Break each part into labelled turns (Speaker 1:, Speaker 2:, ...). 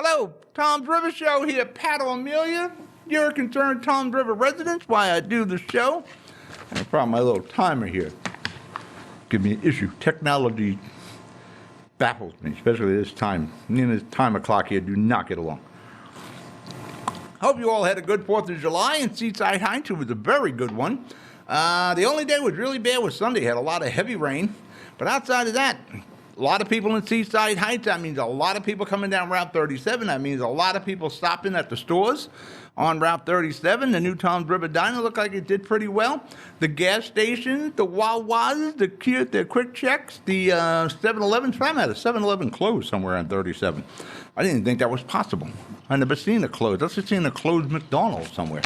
Speaker 1: Hello, Tom's River Show here, Pat Amelia, your concerned Tom's River residents, why I do the show. I found my little timer here. Give me an issue. Technology baffles me, especially this time. Me and this timer clock here do not get along. Hope you all had a good 4th of July, and Seaside Heights was a very good one. The only day was really bad was Sunday. Had a lot of heavy rain. But outside of that, a lot of people in Seaside Heights. That means a lot of people coming down Route 37. That means a lot of people stopping at the stores on Route 37. The new Tom's River Diner looked like it did pretty well. The gas stations, the Wawas, the Quick Checks, the 7-Elevens. I had a 7-Eleven closed somewhere on 37. I didn't think that was possible. I never seen it closed. I've just seen a closed McDonald's somewhere.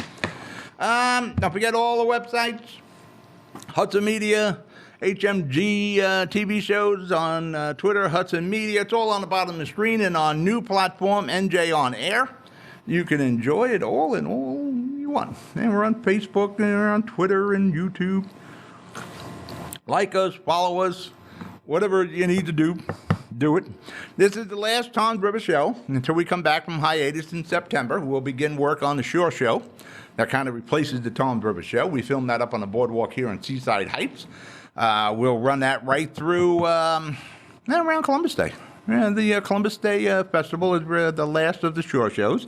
Speaker 1: Don't forget all the websites, Hudson Media, HMG TV shows on Twitter, Hudson Media. It's all on the bottom of the screen and on new platform, NJ On Air. You can enjoy it all and all you want. And we're on Facebook and we're on Twitter and YouTube. Like us, follow us, whatever you need to do, do it. This is the last Tom's River Show until we come back from hiatus in September. We'll begin work on the Shore Show. That kind of replaces the Tom's River Show. We filmed that up on the boardwalk here in Seaside Heights. We'll run that right through around Columbus Day. The Columbus Day Festival is the last of the Shore shows.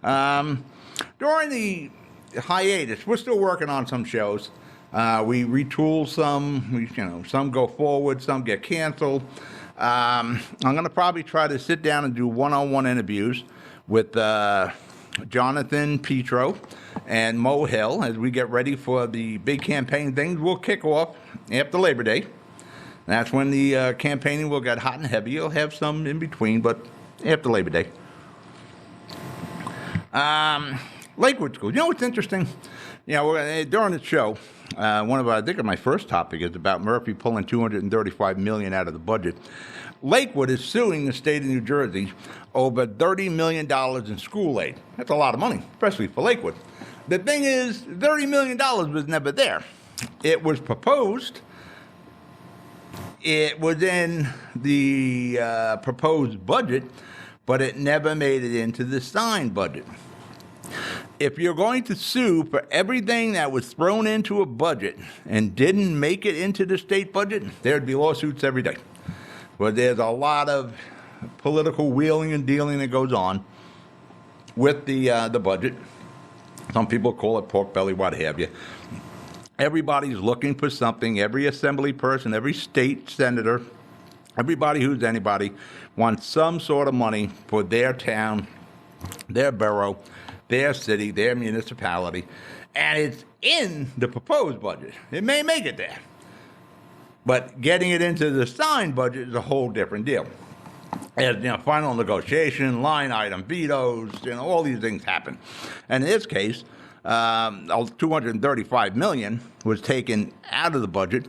Speaker 1: During the hiatus, we're still working on some shows. We retool some. Some go forward, some get canceled. I'm going to probably try to sit down and do one-on-one interviews with Jonathan Petro and Mo Hill as we get ready for the big campaign things. We'll kick off after Labor Day. That's when the campaigning will get hot and heavy. You'll have some in between, but after Labor Day. Lakewood School. You know what's interesting? During the show, I think my first topic is about Murphy pulling $235 million out of the budget. Lakewood is suing the state of New Jersey over $30 million in school aid. That's a lot of money, especially for Lakewood. The thing is, $30 million was never there. It was proposed. It was in the proposed budget, but it never made it into the signed budget. If you're going to sue for everything that was thrown into a budget and didn't make it into the state budget, there'd be lawsuits every day. But there's a lot of political wheeling and dealing that goes on with the budget. Some people call it pork belly, what have you. Everybody's looking for something. Every assembly person, every state senator, everybody who's anybody wants some sort of money for their town, their borough, their city, their municipality, and it's in the proposed budget. It may make it there, but getting it into the signed budget is a whole different deal. As final negotiation, line item vetoes, all these things happen. And in this case, $235 million was taken out of the budget,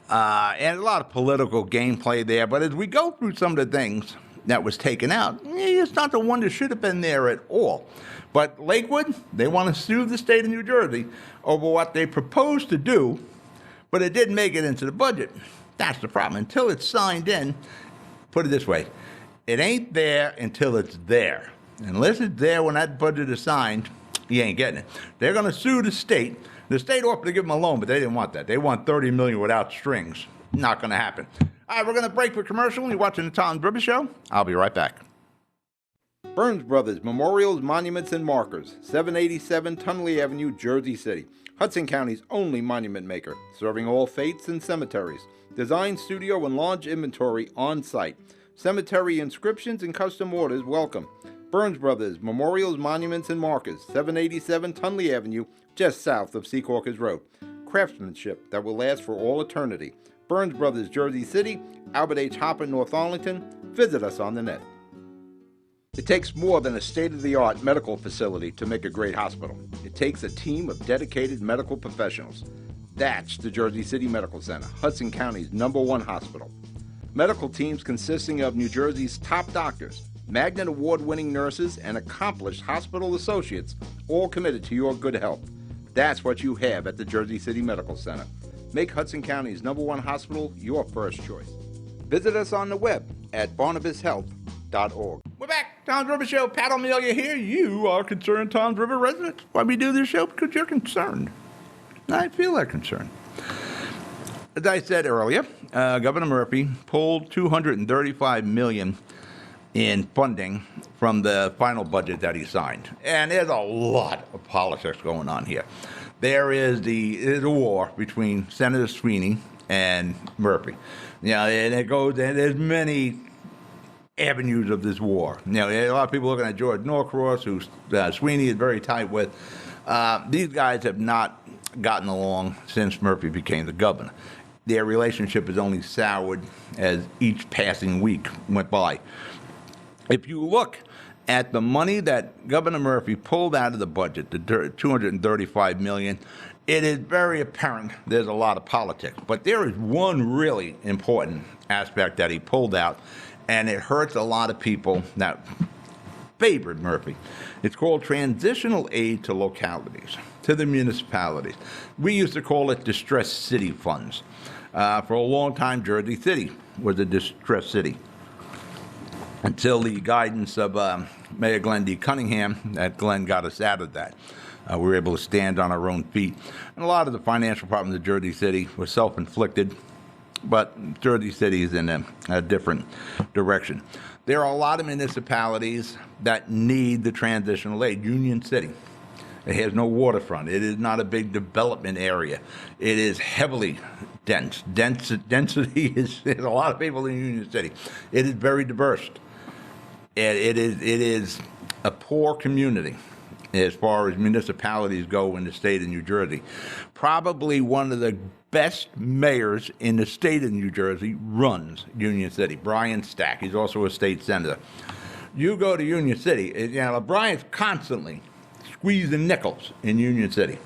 Speaker 1: and a lot of political gameplay there. But as we go through some of the things that was taken out, it's not the one that should have been there at all. But Lakewood, they want to sue the state of New Jersey over what they proposed to do, but it didn't make it into the budget. That's the problem. Until it's signed in, put it this way, it ain't there until it's there. Unless it's there when that budget is signed, you ain't getting it. They're going to sue the state. The state offered to give them a loan, but they didn't want that. They want $30 million without strings. Not going to happen. All right, we're going to break for commercial. You're watching the Tom's River Show. I'll be right back.
Speaker 2: Burns Brothers Memorials, Monuments, and Markers, 787 Tunley Avenue, Jersey City. Hudson County's only monument maker, serving all faiths and cemeteries. Design, studio, and large inventory on site. Cemetery inscriptions and custom orders welcome. Burns Brothers Memorials, Monuments, and Markers, 787 Tunley Avenue, just south of Secaucus Road. Craftsmanship that will last for all eternity. Burns Brothers, Jersey City, Albert H. Hopper, North Arlington. Visit us on the net. It takes more than a state-of-the-art medical facility to make a great hospital. It takes a team of dedicated medical professionals. That's the Jersey City Medical Center, Hudson County's #1 hospital. Medical teams consisting of New Jersey's top doctors, Magnet Award-winning nurses, and accomplished hospital associates, all committed to your good health. That's what you have at the Jersey City Medical Center. Make Hudson County's #1 hospital your first choice. Visit us on the web at barnabashealth.org.
Speaker 1: We're back. Tom's River Show, Pat O'Melia here. You are concerned Tom's River residents. Why we do this show? Because you're concerned. I feel that concern. As I said earlier, Governor Murphy pulled $235 million in funding from the final budget that he signed. And there's a lot of politics going on here. There's a war between Senator Sweeney and Murphy. And there's many avenues of this war. A lot of people looking at George Norcross, who Sweeney is very tight with. These guys have not gotten along since Murphy became the governor. Their relationship has only soured as each passing week went by. If you look at the money that Governor Murphy pulled out of the budget, the $235 million, it is very apparent there's a lot of politics. But there is one really important aspect that he pulled out, and it hurts a lot of people that favored Murphy. It's called transitional aid to localities, to the municipalities. We used to call it distressed city funds. For a long time, Jersey City was a distressed city, until the guidance of Mayor Glenn D. Cunningham, that Glenn got us out of that. We were able to stand on our own feet. And a lot of the financial problems of Jersey City were self-inflicted, but Jersey City is in a different direction. There are a lot of municipalities that need the transitional aid. Union City. It has no waterfront. It is not a big development area. It is heavily dense. Density is there's a lot of people in Union City. It is very diverse. It is a poor community as far as municipalities go in the state of New Jersey. Probably one of the best mayors in the state of New Jersey runs Union City. Brian Stack. He's also a state senator. You go to Union City, Brian's constantly squeezing nickels in Union City.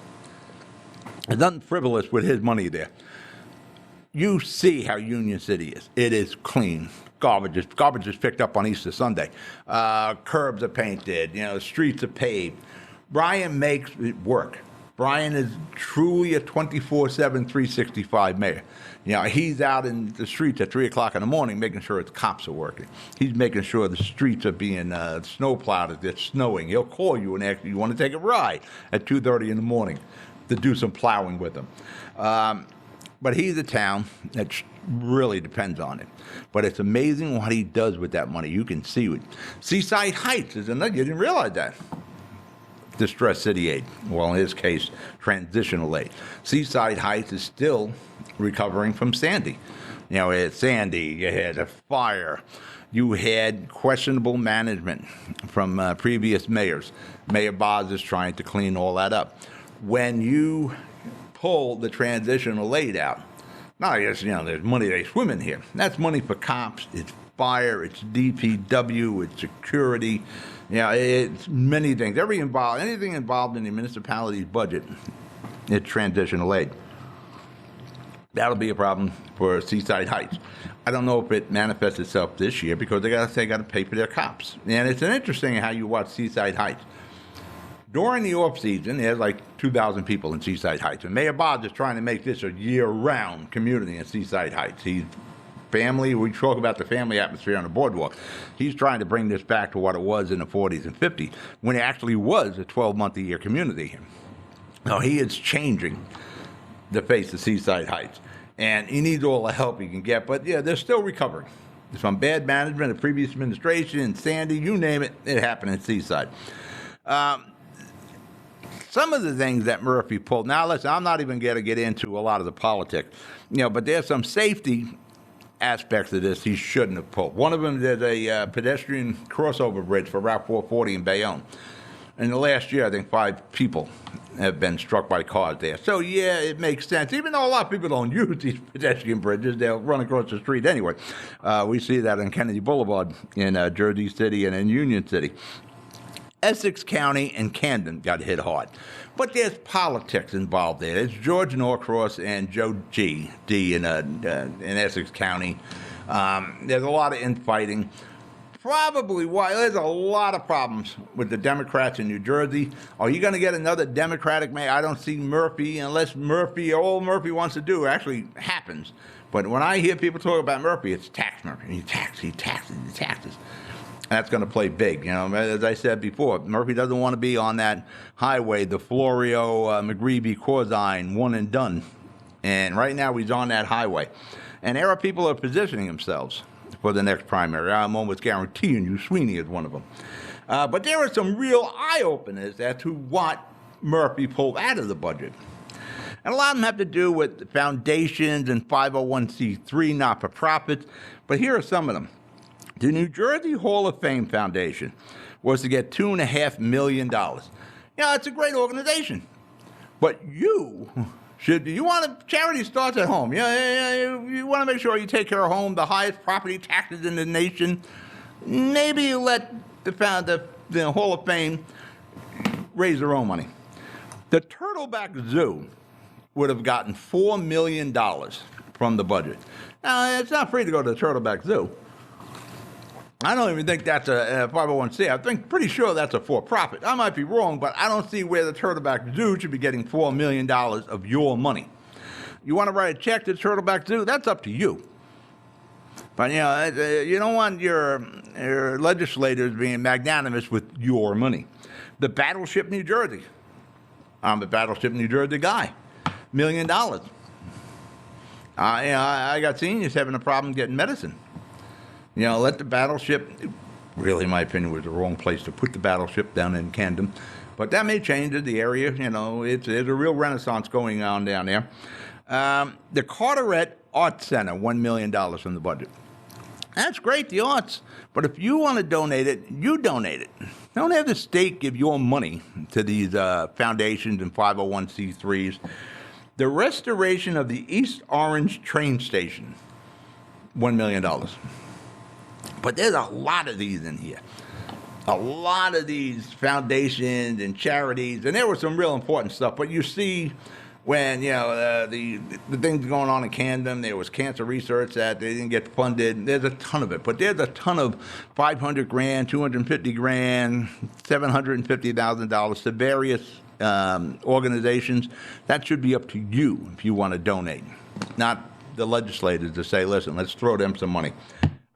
Speaker 1: There's nothing frivolous with his money there. You see how Union City is. It is clean. Garbage is picked up on Easter Sunday. Curbs are painted. Streets are paved. Brian makes it work. Brian is truly a 24/7, 365 mayor. He's out in the streets at 3 o'clock in the morning making sure his cops are working. He's making sure the streets are being snow plowed if it's snowing. He'll call you and ask you want to take a ride at 2:30 in the morning to do some plowing with him. But he's a town that really depends on it. But it's amazing what he does with that money. You can see it. Seaside Heights is another. You didn't realize that. Distressed city aid. Well, in his case, transitional aid. Seaside Heights is still recovering from Sandy. Had Sandy, you had a fire, you had questionable management from previous mayors. Mayor Boz is trying to clean all that up. When you pull the transitional aid out, not just, there's money they swim in here. That's money for cops, it's fire, it's DPW, it's security, it's many things. Anything involved in the municipality's budget, it's transitional aid. That'll be a problem for Seaside Heights. I don't know if it manifests itself this year because they got to pay for their cops. And it's interesting how you watch Seaside Heights. During the off-season, there's like 2,000 people in Seaside Heights. And Mayor Bob is trying to make this a year-round community in Seaside Heights. We talk about the family atmosphere on the boardwalk. He's trying to bring this back to what it was in the 40s and 50s, when it actually was a 12-month-a-year community. Now, he is changing the face of Seaside Heights. And he needs all the help he can get. But, they're still recovering. From bad management of previous administration, Sandy, you name it, it happened in Seaside. Some of the things that Murphy pulled. Now, listen, I'm not even going to get into a lot of the politics, but there's some safety aspects of this he shouldn't have pulled. One of them, there's a pedestrian crossover bridge for Route 440 in Bayonne. In the last year, I think 5 people have been struck by cars there. So, it makes sense. Even though a lot of people don't use these pedestrian bridges, they'll run across the street anyway. We see that on Kennedy Boulevard in Jersey City and in Union City. Essex County and Camden got hit hard. But there's politics involved there. It's George Norcross and Joe D. in Essex County. There's a lot of infighting. Probably why there's a lot of problems with the Democrats in New Jersey. Are you going to get another Democratic mayor? I don't see Murphy, unless all Murphy wants to do actually happens. But when I hear people talk about Murphy, it's tax Murphy. He taxes. That's going to play big. You know, as I said before, Murphy doesn't want to be on that highway, the Florio, McGreevy, Corzine, one and done. And right now he's on that highway. And there are people who are positioning themselves for the next primary. I'm almost guaranteeing you Sweeney is one of them. But there are some real eye-openers as to what Murphy pulled out of the budget. And a lot of them have to do with foundations and 501c3 not-for-profits. But here are some of them. The New Jersey Hall of Fame Foundation was to get $2.5 million. Yeah, it's a great organization. But you charity starts at home. You want to make sure you take care of home, the highest property taxes in the nation. Maybe you let the Hall of Fame raise their own money. The Turtleback Zoo would have gotten $4 million from the budget. Now, it's not free to go to the Turtleback Zoo. I don't even think that's a 501c. I think pretty sure that's a for-profit. I might be wrong, but I don't see where the Turtleback Zoo should be getting $4 million of your money. You want to write a check to the Turtleback Zoo? That's up to you. But, you don't want your legislators being magnanimous with your money. The Battleship New Jersey. I'm a Battleship New Jersey guy. $1 million. I got seniors having a problem getting medicine. Let the Battleship, really, in my opinion, was the wrong place to put the Battleship down in Camden. But that may change the area. It's a real renaissance going on down there. The Carteret Arts Center, $1 million from the budget. That's great, the arts. But if you want to donate it, you donate it. Don't have the state give your money to these foundations and 501c3s. The restoration of the East Orange train station, $1 million. But there's a lot of these in here. A lot of these foundations and charities, and there was some real important stuff. But you see when, the things going on in Camden, there was cancer research that they didn't get funded. There's a ton of it. But there's a ton of $500,000, $250,000, $750,000 to various organizations. That should be up to you if you want to donate, not the legislators to say, listen, let's throw them some money.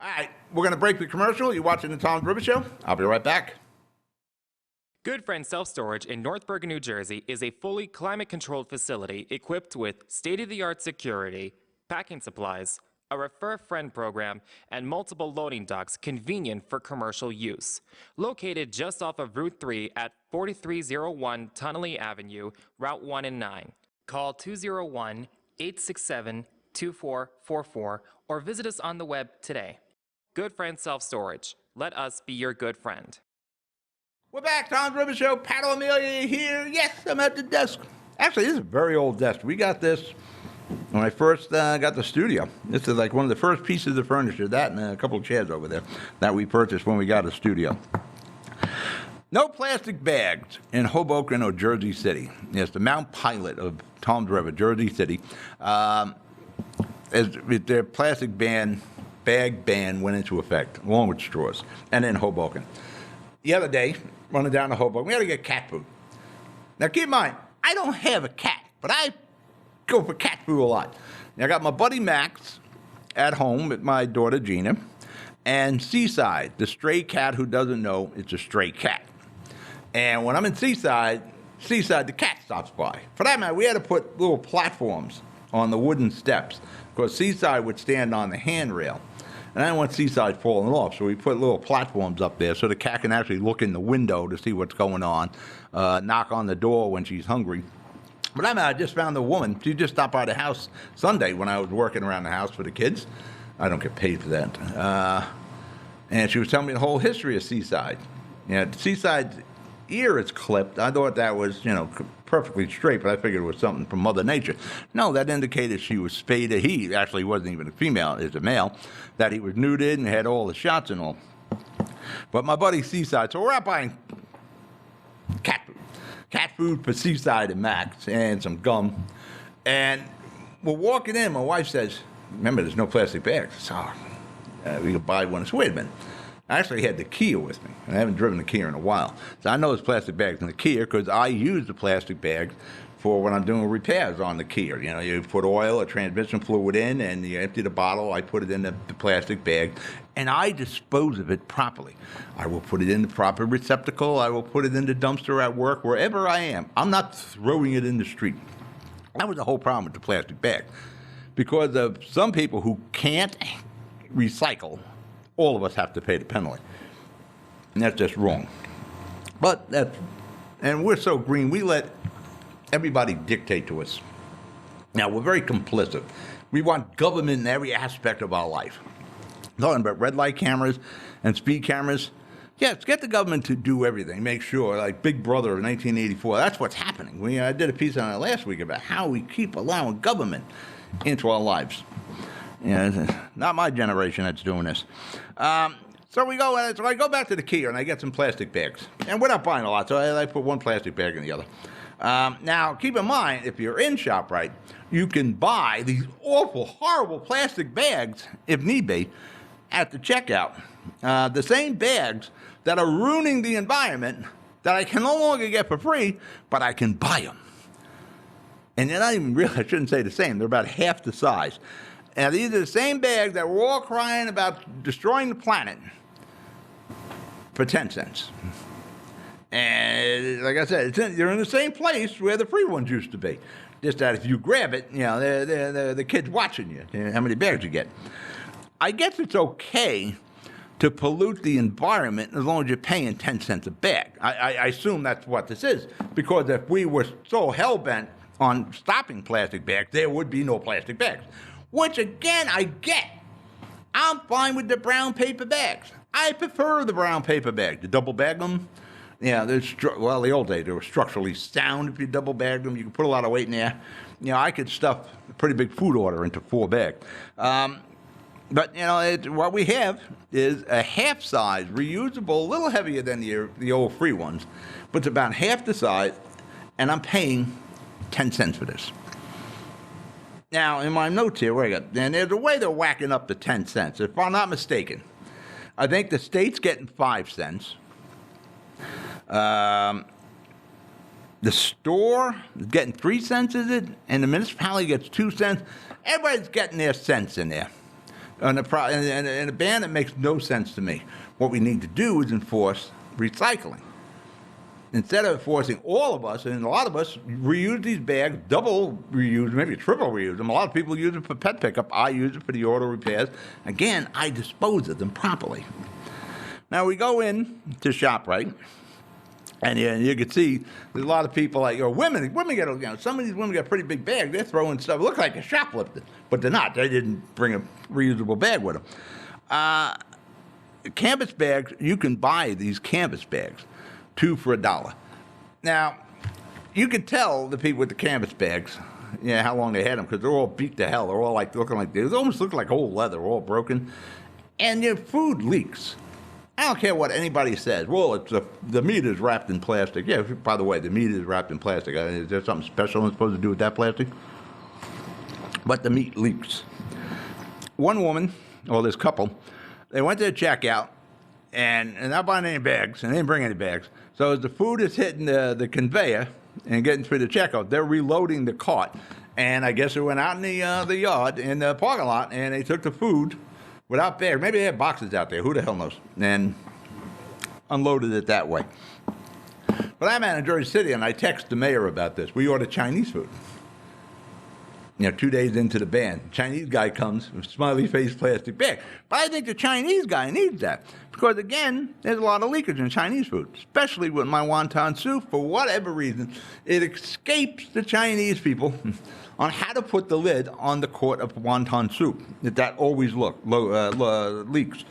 Speaker 1: All right, we're going to break the commercial. You're watching the Tom River Show. I'll be right back.
Speaker 3: Good Friend Self-Storage in North Bergen, New Jersey is a fully climate-controlled facility equipped with state-of-the-art security, packing supplies, a Refer Friend program, and multiple loading docks convenient for commercial use. Located just off of Route 3 at 4301 Tunnelly Avenue, Route 1 and 9. Call 201-867-2444 or visit us on the web today. Good Friend Self-Storage. Let us be your good friend.
Speaker 1: We're back, Tom's River Show. Pat O'Melia here. Yes, I'm at the desk. Actually, this is a very old desk. We got this when I first got the studio. This is like one of the first pieces of furniture, that and a couple of chairs over there, that we purchased when we got a studio. No plastic bags in Hoboken or Jersey City. Yes, the Mount Pilot of Tom's River, Jersey City. Their plastic bag ban went into effect, along with straws, and in Hoboken. The other day, running down to Hoboken, we had to get cat food. Now, keep in mind, I don't have a cat, but I go for cat food a lot. Now, I got my buddy Max at home with my daughter Gina, and Seaside, the stray cat who doesn't know it's a stray cat. And when I'm in Seaside, the cat stops by. For that matter, we had to put little platforms on the wooden steps, because Seaside would stand on the handrail. And I didn't want Seaside falling off, so we put little platforms up there so the cat can actually look in the window to see what's going on, knock on the door when she's hungry. But I just found a woman. She just stopped by the house Sunday when I was working around the house for the kids. I don't get paid for that. And she was telling me the whole history of Seaside. Seaside's ear is clipped. I thought that was, perfectly straight, but I figured it was something from Mother Nature. No, that indicated she was spayed. He actually wasn't even a female, it's a male, that he was nuded and had all the shots and all. But my buddy Seaside, so we're out buying cat food for Seaside and Max and some gum. And we're walking in, my wife says, remember, there's no plastic bags. So we could buy one. So wait a minute. I actually had the Kia with me, and I haven't driven the Kia in a while. So I know there's plastic bags in the Kia because I use the plastic bags for when I'm doing repairs on the Kia. You know, you put oil or transmission fluid in, and you empty the bottle. I put it in the plastic bag, and I dispose of it properly. I will put it in the proper receptacle. I will put it in the dumpster at work, wherever I am. I'm not throwing it in the street. That was the whole problem with the plastic bag. Because of some people who can't recycle, all of us have to pay the penalty. And that's just wrong. But and we're so green, we let everybody dictate to us. Now, we're very complicit. We want government in every aspect of our life. Talking about red light cameras and speed cameras. Yes, get the government to do everything. Make sure, like Big Brother in 1984, that's what's happening. I did a piece on it last week about how we keep allowing government into our lives. Not my generation that's doing this. So I go back to the Kia and I get some plastic bags. And we're not buying a lot, so I put one plastic bag in the other. Now, keep in mind, if you're in ShopRite, you can buy these awful, horrible plastic bags, if need be, at the checkout. The same bags that are ruining the environment that I can no longer get for free, but I can buy them. And they're not even real, I shouldn't say the same, they're about half the size. And these are the same bags that we're all crying about destroying the planet for 10 cents. And like I said, you're in the same place where the free ones used to be. Just that if you grab it, the kid's watching you, how many bags you get. I guess it's okay to pollute the environment as long as you're paying 10 cents a bag. I assume that's what this is. Because if we were so hell-bent on stopping plastic bags, there would be no plastic bags. Which, again, I get. I'm fine with the brown paper bags. I prefer the brown paper bag. You double bag them. The old days, they were structurally sound if you double bagged them. You could put a lot of weight in there. I could stuff a pretty big food order into 4 bags. But, what we have is a half-size, reusable, a little heavier than the old free ones, but it's about half the size, and I'm paying 10 cents for this. Now, in my notes here, and there's a way they're whacking up the 10 cents, if I'm not mistaken. I think the state's getting 5 cents. The store is getting 3 cents, is it? And the municipality gets 2 cents. Everybody's getting their cents in there. And a ban that makes no sense to me. What we need to do is enforce recycling. Instead of forcing all of us, and a lot of us reuse these bags, double reuse, maybe triple reuse them. A lot of people use it for pet pickup. I use it for the auto repairs. Again, I dispose of them properly. Now we go in to ShopRite, and you can see there's a lot of people like women. Women get some of these women got pretty big bags. They're throwing stuff. Look like a shoplifter, but they're not. They didn't bring a reusable bag with them. Canvas bags, you can buy these canvas bags. 2 for $1. Now, you can tell the people with the canvas bags, how long they had them, because they're all beat to hell. They're all looking like they almost look like old leather, all broken, and your food leaks. I don't care what anybody says. Well, it's the meat is wrapped in plastic. Yeah, by the way, the meat is wrapped in plastic. Is there something special I'm supposed to do with that plastic? But the meat leaks. One woman, or this couple, they went to the checkout, and not buying any bags, and they didn't bring any bags. So as the food is hitting the conveyor and getting through the checkout, they're reloading the cart. And I guess it went out in the yard, in the parking lot, and they took the food without bags. Maybe they had boxes out there. Who the hell knows? And unloaded it that way. But I'm in Jersey City, and I text the mayor about this. We ordered Chinese food. 2 days into the ban, Chinese guy comes with smiley face plastic bag. But I think the Chinese guy needs that. Because, again, there's a lot of leakage in Chinese food, especially with my wonton soup. For whatever reason, it escapes the Chinese people on how to put the lid on the quart of wonton soup. That always leaks.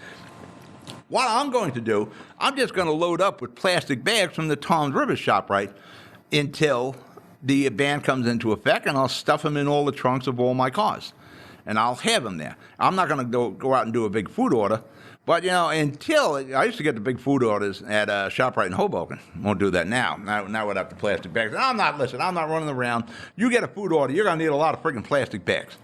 Speaker 1: What I'm going to do, I'm just going to load up with plastic bags from the Toms River ShopRite until the ban comes into effect, and I'll stuff them in all the trunks of all my cars. And I'll have them there. I'm not going to go out and do a big food order. But, until I used to get the big food orders at ShopRite in Hoboken. Won't do that now. Now without the plastic bags. I'm not running around. You get a food order, you're going to need a lot of friggin' plastic bags.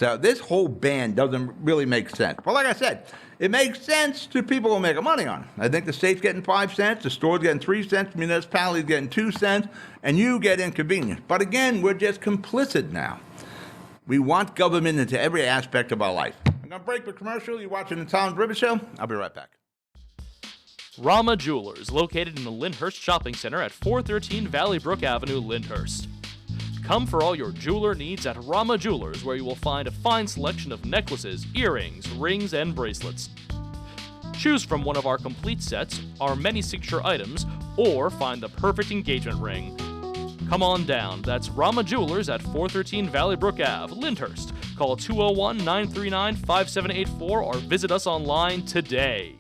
Speaker 1: So this whole ban doesn't really make sense. But like I said, it makes sense to people who are making money on it. I think the state's getting 5 cents, the store's getting 3 cents, the municipality's getting 2 cents, and you get inconvenience. But again, we're just complicit now. We want government into every aspect of our life. I'm going to break the commercial. You're watching the Tom River Show. I'll be right back.
Speaker 4: Rama Jewelers, located in the Lyndhurst Shopping Center at 413 Valley Brook Avenue, Lyndhurst. Come for all your jeweler needs at Rama Jewelers, where you will find a fine selection of necklaces, earrings, rings, and bracelets. Choose from one of our complete sets, our many signature items, or find the perfect engagement ring. Come on down. That's Rama Jewelers at 413 Valley Brook Ave, Lyndhurst. Call 201-939-5784 or visit us online today.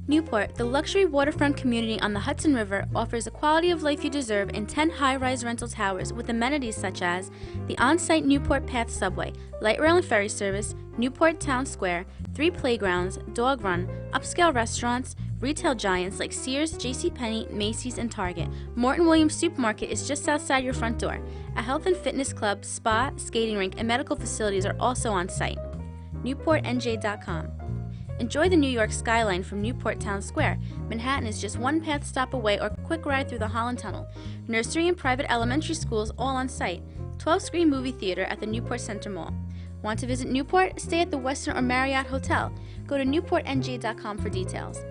Speaker 5: Newport, the luxury waterfront community on the Hudson River, offers a quality of life you deserve in 10 high-rise rental towers with amenities such as the on-site Newport Path subway, light rail and ferry service, Newport Town Square, 3 playgrounds, dog run, upscale restaurants, retail giants like Sears, JCPenney, Macy's, and Target. Morton Williams Supermarket is just outside your front door. A health and fitness club, spa, skating rink, and medical facilities are also on site. NewportNJ.com. Enjoy the New York skyline from Newport Town Square. Manhattan is just 1 path stop away or quick ride through the Holland Tunnel. Nursery and private elementary schools all on site. 12-screen movie theater at the Newport Center Mall. Want to visit Newport? Stay at the Westin or Marriott Hotel. Go to NewportNJ.com for details.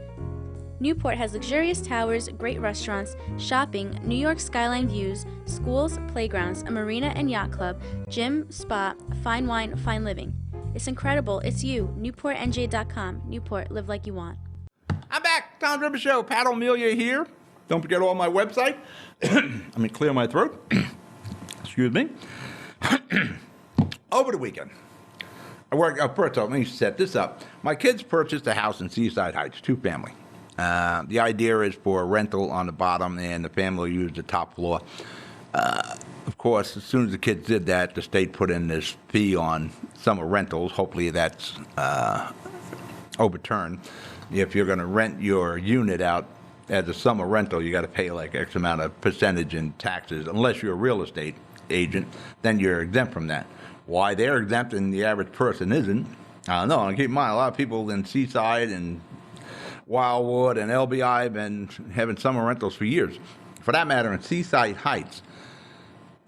Speaker 5: Newport has luxurious towers, great restaurants, shopping, New York skyline views, schools, playgrounds, a marina and yacht club, gym, spa, fine wine, fine living. It's incredible. It's you. NewportNJ.com. Newport. Live like you want.
Speaker 1: I'm back. Tom River Show. Pat O'Melia here. Don't forget all my website. Let me clear my throat. Excuse me. Over the weekend, first off, let me set this up. My kids purchased a house in Seaside Heights, 2-family. The idea is for a rental on the bottom, and the family will use the top floor. Of course, as soon as the kids did that, the state put in this fee on summer rentals. Hopefully that's overturned. If you're going to rent your unit out as a summer rental, you got to pay like X amount of percentage in taxes. Unless you're a real estate agent, then you're exempt from that. Why they're exempt and the average person isn't, I don't know. And keep in mind, a lot of people in Seaside and Wildwood and LBI have been having summer rentals for years. For that matter, in Seaside Heights,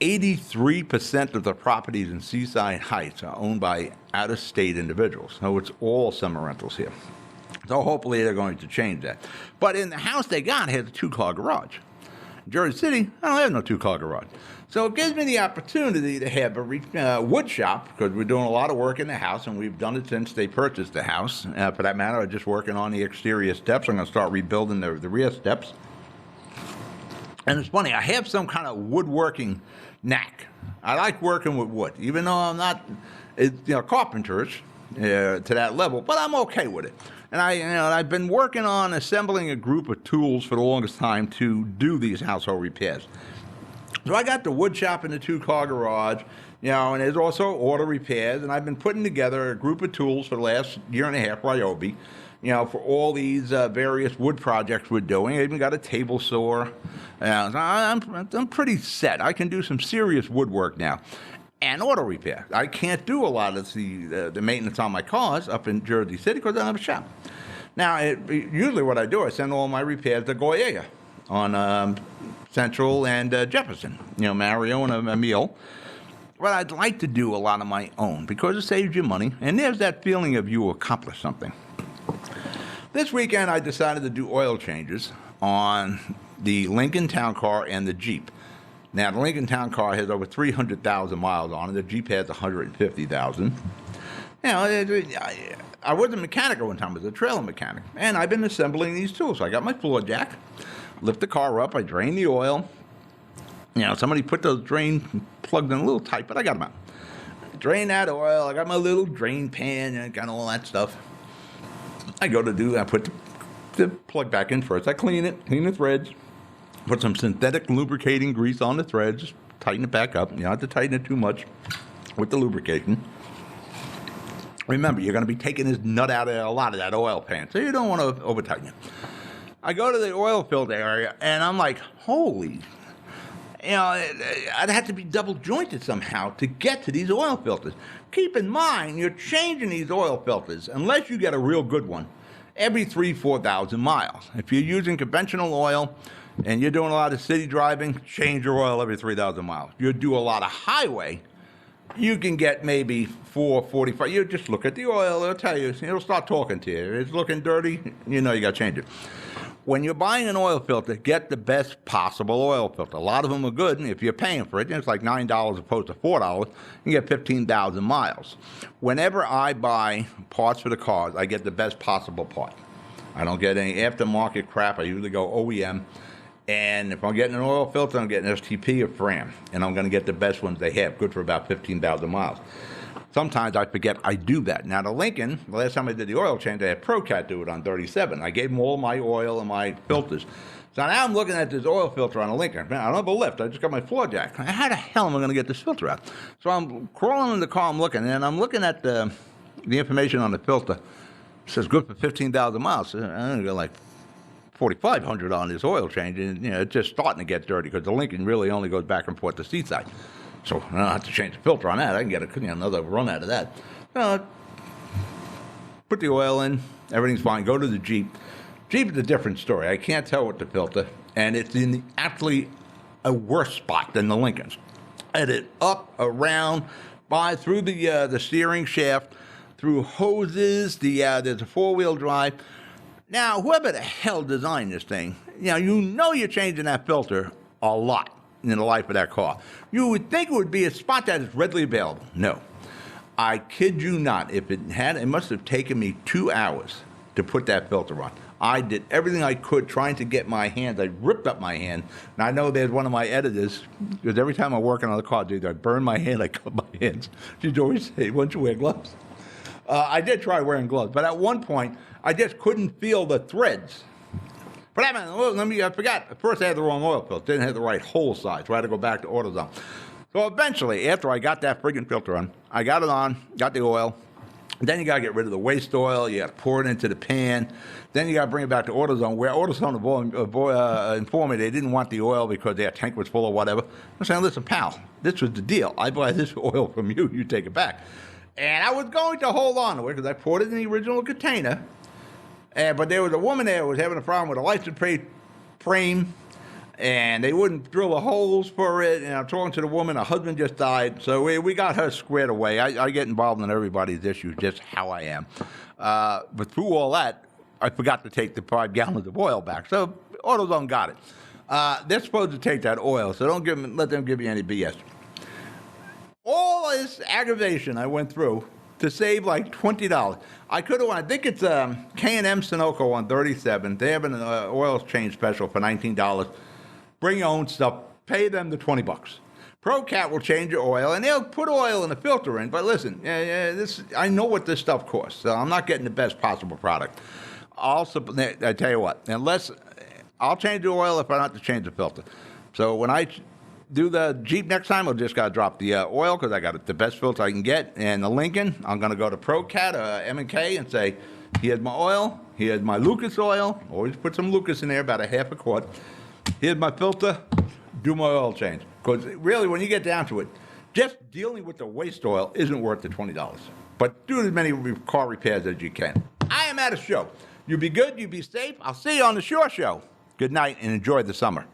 Speaker 1: 83% of the properties in Seaside Heights are owned by out-of-state individuals. So it's all summer rentals here. So hopefully they're going to change that. But in the house they got, it has a 2-car garage. In Jersey City, I don't have no 2-car garage. So it gives me the opportunity to have a wood shop, because we're doing a lot of work in the house, and we've done it since they purchased the house. For that matter, I'm just working on the exterior steps. I'm going to start rebuilding the rear steps. And it's funny, I have some kind of woodworking knack. I like working with wood, even though I'm not, carpenters to that level, but I'm okay with it. And I've been working on assembling a group of tools for the longest time to do these household repairs. So I got the wood shop in the 2-car garage, and there's also auto repairs, and I've been putting together a group of tools for the last year and a half, Ryobi, for all these various wood projects we're doing. I even got a table saw. I'm pretty set. I can do some serious woodwork now. And auto repair. I can't do a lot of the maintenance on my cars up in Jersey City because I don't have a shop. Now, usually what I do, I send all my repairs to Goyega on Central and Jefferson, Mario and Emil. But I'd like to do a lot of my own because it saves you money, and there's that feeling of you accomplished something. This weekend, I decided to do oil changes on the Lincoln Town Car and the Jeep. Now, the Lincoln Town Car has over 300,000 miles on it. The Jeep has 150,000. I was a mechanic at one time. I was a trailer mechanic. And I've been assembling these tools. So I got my floor jack, lift the car up, I drain the oil. Somebody put those drain plugs in a little tight, but I got them out. Drain that oil. I got my little drain pan, and I got all that stuff. I put the plug back in first. I clean the threads, put some synthetic lubricating grease on the threads, tighten it back up. You don't have to tighten it too much with the lubrication. Remember, you're going to be taking this nut out of a lot of that oil pan, so you don't want to over-tighten it. I go to the oil filter area, and I'm like, holy. I'd have to be double jointed somehow to get to these oil filters. Keep in mind, you're changing these oil filters, unless you get a real good one, every 4,000 miles. If you're using conventional oil and you're doing a lot of city driving, change your oil every 3,000 miles. You do a lot of highway, you can get maybe 445. You just look at the oil, it'll tell you, it'll start talking to you. It's looking dirty, you got to change it. When you're buying an oil filter, get the best possible oil filter. A lot of them are good, and if you're paying for it, it's like $9 as opposed to $4, you get 15,000 miles. Whenever I buy parts for the cars, I get the best possible part. I don't get any aftermarket crap. I usually go OEM. And if I'm getting an oil filter, I'm getting STP or Fram, and I'm going to get the best ones they have, good for about 15,000 miles. Sometimes I forget I do that. Now, the Lincoln, the last time I did the oil change, I had ProCat do it on 37. I gave them all my oil and my filters. So now I'm looking at this oil filter on a Lincoln. Man, I don't have a lift. I just got my floor jack. How the hell am I going to get this filter out? So I'm crawling in the car, I'm looking, and I'm looking at the information on the filter. It says good for 15,000 miles. So I'm going to go like 4,500 on this oil change, and it's just starting to get dirty because the Lincoln really only goes back and forth to Seaside. So I don't have to change the filter on that. I can get another run out of that. Put the oil in, everything's fine. Go to the Jeep. Jeep is a different story. I can't tell with the filter, and it's in actually a worse spot than the Lincolns. And it up, around, through the steering shaft, through hoses. There's a four-wheel drive. Now, whoever the hell designed this thing, you're changing that filter a lot in the life of that car. You would think it would be a spot that is readily available. No. I kid you not. If it must have taken me 2 hours to put that filter on. I did everything I could trying to get my hands. I ripped up my hand. And I know there's one of my editors, because every time I'm working on the car, dude, I burn my hand, I cut my hands. She'd always say, why don't you wear gloves? I did try wearing gloves, but at one point, I just couldn't feel the threads. But I forgot. At first, I had the wrong oil filter. Didn't have the right hole size, so I had to go back to AutoZone. So eventually, after I got that friggin' filter on, I got it on, got the oil. Then you got to get rid of the waste oil. You got to pour it into the pan. Then you got to bring it back to AutoZone, where AutoZone informed me they didn't want the oil because their tank was full or whatever. I'm saying, listen, pal, this was the deal. I buy this oil from you. You take it back. And I was going to hold on to it because I poured it in the original container. But there was a woman there who was having a problem with a license plate frame, and they wouldn't drill the holes for it. And I'm talking to the woman, her husband just died, so we got her squared away. I get involved in everybody's issues, just how I am. But through all that, I forgot to take the 5 gallons of oil back. So AutoZone got it. They're supposed to take that oil, so let them give you any BS. All this aggravation I went through to save like $20. I could have won. I think it's K&M Sunoco on 37. They have an oil change special for $19. Bring your own stuff. Pay them the $20. ProCat will change your oil, and they'll put oil in the filter in. But listen, I know what this stuff costs, so I'm not getting the best possible product. I tell you what, I'll change the oil if I don't have to change the filter. So when I do the Jeep next time, I'll just got to drop the oil because I got the best filter I can get. And the Lincoln, I'm going to go to ProCat or M&K and say, here's my oil, here's my Lucas oil. Always put some Lucas in there, about a half a quart. Here's my filter, do my oil change. Because really, when you get down to it, just dealing with the waste oil isn't worth the $20. But do as many car repairs as you can. I am at a show. You be good, you be safe. I'll see you on the Shore Show. Good night and enjoy the summer.